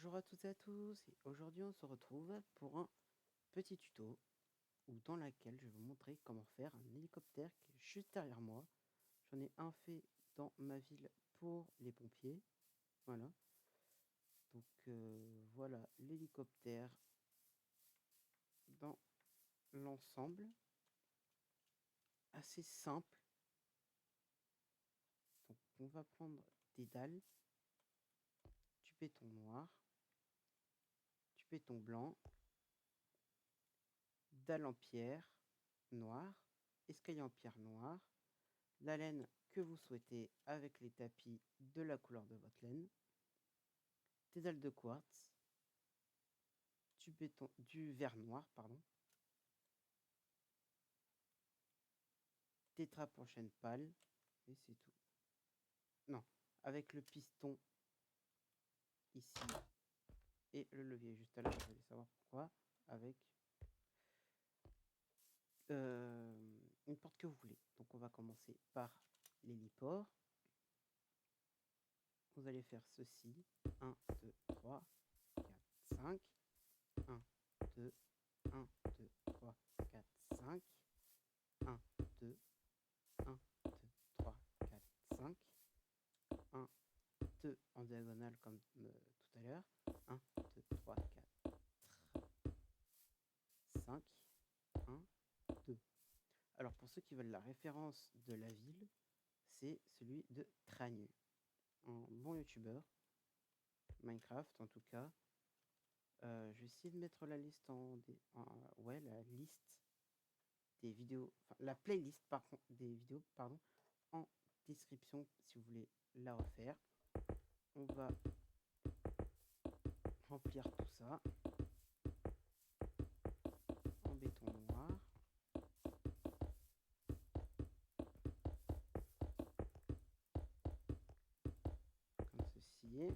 Bonjour à toutes et à tous, et aujourd'hui on se retrouve pour un petit tuto dans lequel je vais vous montrer comment faire un hélicoptère qui est juste derrière moi. J'en ai un fait dans ma ville pour les pompiers, voilà. Donc voilà l'hélicoptère dans l'ensemble, assez simple. Donc on va prendre des dalles, du béton noir, du béton blanc, dalle en pierre noire, escalier en pierre noire, la laine que vous souhaitez avec les tapis de la couleur de votre laine, des dalles de quartz, du verre noir, pardon, des trappes en chaîne pâle, et c'est tout. Non, avec le piston ici et le levier juste là, vous allez savoir pourquoi, avec une porte que vous voulez. Donc on va commencer par l'héliport. Vous allez faire ceci, 1, 2, 3, 4, 5, 1, 2, 1, 2, 3, 4, 5, 1, 2, 1, 2, 3, 4, 5, 1, 2 en diagonale comme tout à l'heure, 1, 2, 3, 4, 5, 1, 2. Alors pour ceux qui veulent la référence de la ville, c'est celui de Tragneux, un bon youtubeur, Minecraft en tout cas. Je vais essayer de mettre la liste la liste des vidéos, enfin la playlist des vidéos, pardon, en description si vous voulez la refaire. On va remplir tout ça en béton noir. Comme ceci.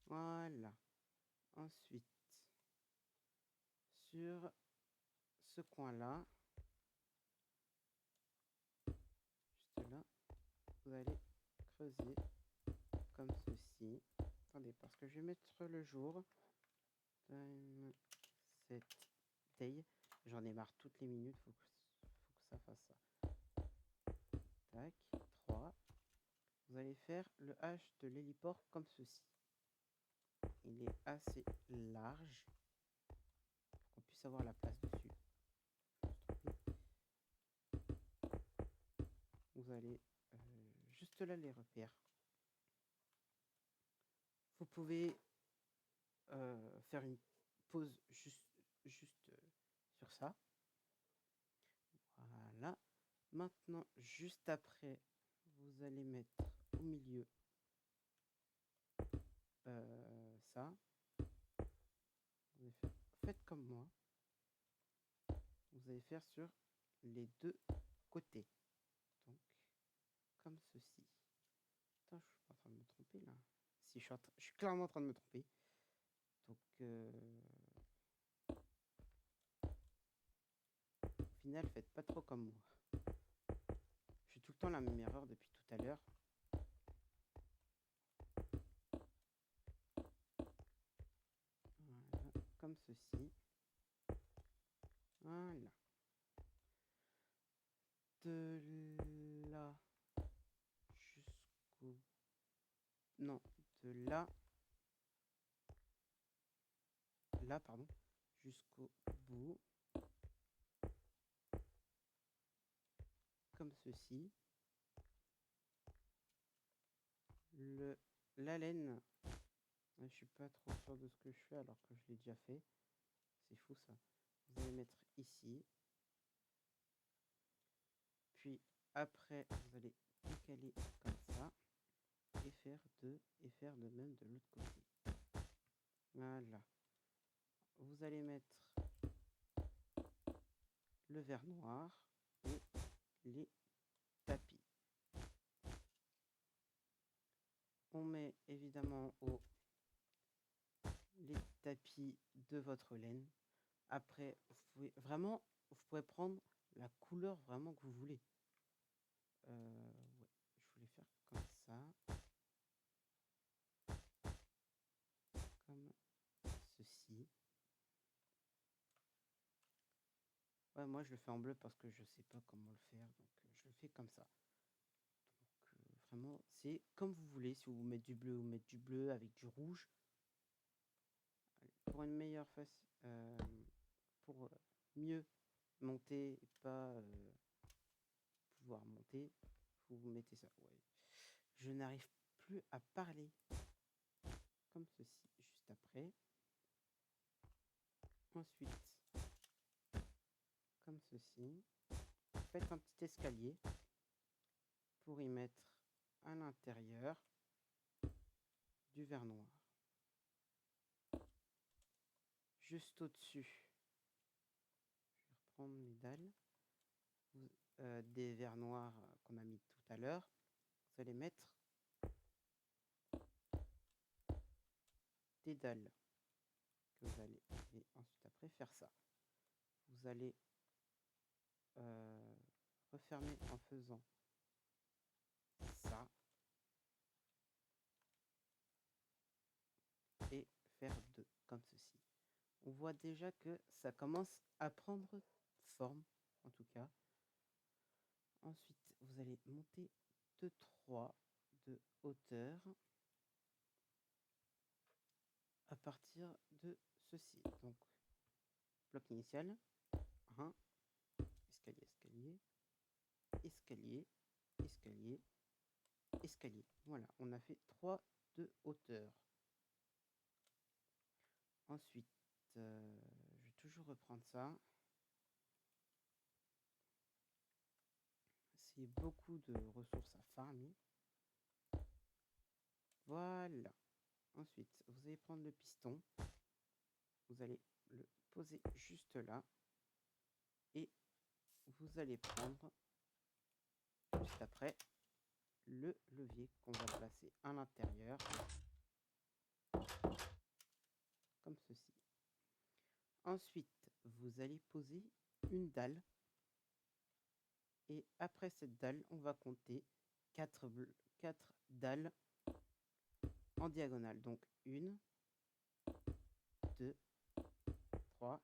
Voilà. Ensuite, sur ce coin-là, juste là, vous allez creuser comme ceci. Attendez, parce que je vais mettre le jour. Time set day. J'en ai marre toutes les minutes, faut que ça fasse ça. Tac, 3. Vous allez faire le H de l'héliport comme ceci. Il est assez large pour qu'on puisse avoir la place dessus. Vous allez juste là les repères. Vous pouvez faire une pause juste sur ça. Voilà. Maintenant, juste après, vous allez mettre au milieu ça. Vous allez faire, faites comme moi. Vous allez faire sur les deux côtés. Donc, comme ceci. Attends, je suis pas en train de me tromper là. Si, je suis clairement en train de me tromper. Donc, au final, faites pas trop comme moi. Je fais tout le temps la même erreur depuis tout à l'heure. Voilà, comme ceci. Voilà. De là jusqu'au... Non, de là... Là, pardon. Jusqu'au bout. Comme ceci. La laine... Je suis pas trop sûr de ce que je fais alors que je l'ai déjà fait. C'est fou ça. Vous allez mettre ici. Puis après, vous allez décaler comme ça. Et faire de même de l'autre côté. Voilà. Vous allez mettre le verre noir et les tapis. On met évidemment les tapis de votre laine. Après, vous pouvez prendre la couleur vraiment que vous voulez. Ouais, je voulais faire comme ça. Ouais, moi je le fais en bleu parce que je sais pas comment le faire, donc je le fais comme ça. Donc vraiment, c'est comme vous voulez. Si vous mettez du bleu, vous mettez du bleu avec du rouge. Allez, pour une meilleure face, pour mieux monter et pas pouvoir monter, vous mettez ça. Ouais. Je n'arrive plus à parler comme ceci juste après. Ensuite, comme ceci, faites un petit escalier pour y mettre à l'intérieur du verre noir. Juste au-dessus, je vais reprendre mes dalles, des verres noirs qu'on a mis tout à l'heure. Vous allez mettre des dalles que vous allez, et ensuite après faire ça. Vous allez refermer en faisant ça et faire deux comme ceci. On voit déjà que ça commence à prendre forme, en tout cas. Ensuite, vous allez monter de 3 de hauteur à partir de ceci. Donc, bloc initial, 1, escalier, escalier, escalier, escalier, escalier. Voilà, on a fait 3 de hauteur. Ensuite, je vais toujours reprendre ça. C'est beaucoup de ressources à farmer. Voilà. Ensuite, vous allez prendre le piston. Vous allez le poser juste là. Et vous allez prendre, juste après, le levier qu'on va placer à l'intérieur. Comme ceci. Ensuite, vous allez poser une dalle. Et après cette dalle, on va compter 4 dalles en diagonale. Donc 1, 2, 3,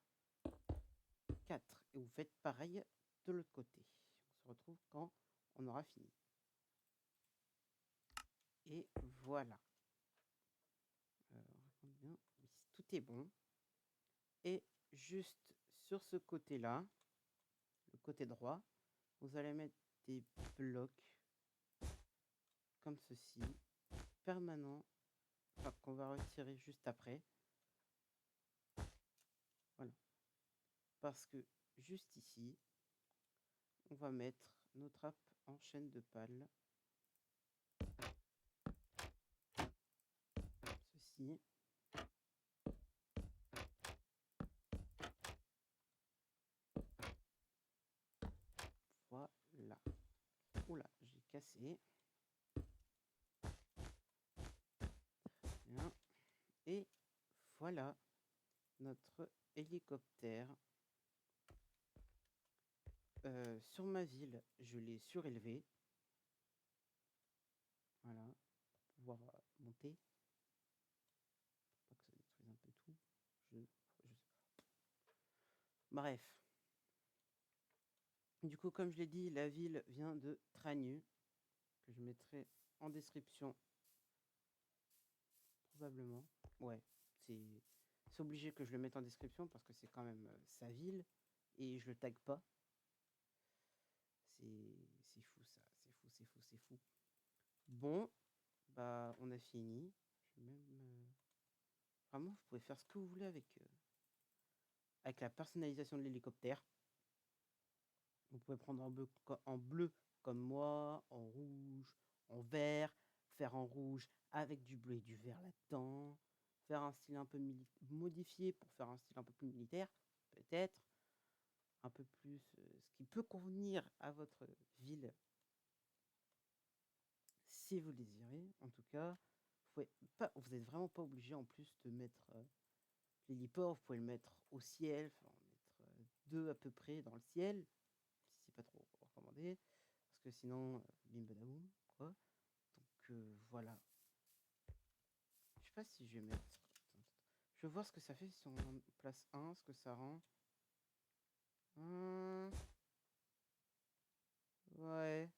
4. Et vous faites pareil de l'autre côté. On se retrouve quand on aura fini. Et voilà. On raconte bien. Oui, tout est bon. Et juste sur ce côté-là, le côté droit, vous allez mettre des blocs comme ceci, permanents, enfin, qu'on va retirer juste après. Voilà. Parce que juste ici, on va mettre nos trappes en chaîne de pales. Ceci. Voilà. Oula, j'ai cassé. Bien. Et voilà notre hélicoptère. Sur ma ville, je l'ai surélevé. Voilà. Pour pouvoir monter. Pas que ça détruise un peu tout. Je sais pas. Bref. Du coup, comme je l'ai dit, la ville vient de Tragnu, que je mettrai en description probablement. Ouais, c'est obligé que je le mette en description parce que c'est quand même sa ville et je le tag pas. C'est fou ça, c'est fou, c'est fou, c'est fou. Bon, bah on a fini. Je vais même vraiment, vous pouvez faire ce que vous voulez avec la personnalisation de l'hélicoptère. Vous pouvez prendre en bleu comme moi, en rouge, en vert, faire en rouge avec du bleu et du vert là-dedans, faire un style un peu modifié pour faire un style un peu plus militaire, peut-être, un peu plus ce qui peut convenir à votre ville si vous le désirez. En tout cas, vous n'êtes vraiment pas obligé en plus de mettre l'héliport, vous pouvez le mettre au ciel, enfin, en mettre deux à peu près dans le ciel, si c'est pas trop recommandé, parce que sinon, bim badaboum, quoi. Donc voilà. Je sais pas si je vais mettre. Attends. Je vais voir ce que ça fait si on en place un, ce que ça rend. Ouais,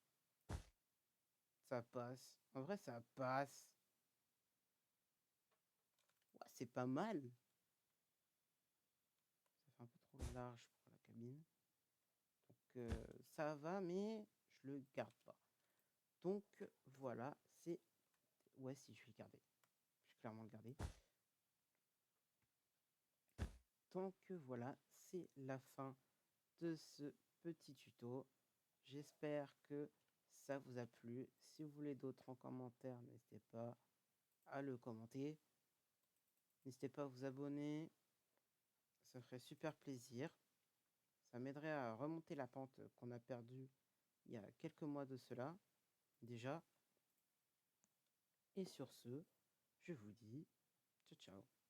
ça passe. En vrai, ça passe. Ouais, c'est pas mal. Ça fait un peu trop large pour la cabine. Donc, ça va, mais je le garde pas. Donc, voilà, c'est... Ouais, si, je vais le garder. Je vais clairement le garder. Donc, voilà, c'est la fin de ce petit tuto. J'espère que ça vous a plu. Si vous voulez d'autres en commentaire, n'hésitez pas à le commenter. N'hésitez pas à vous abonner. Ça ferait super plaisir. Ça m'aiderait à remonter la pente qu'on a perdue il y a quelques mois de cela, déjà. Et sur ce, je vous dis ciao ciao.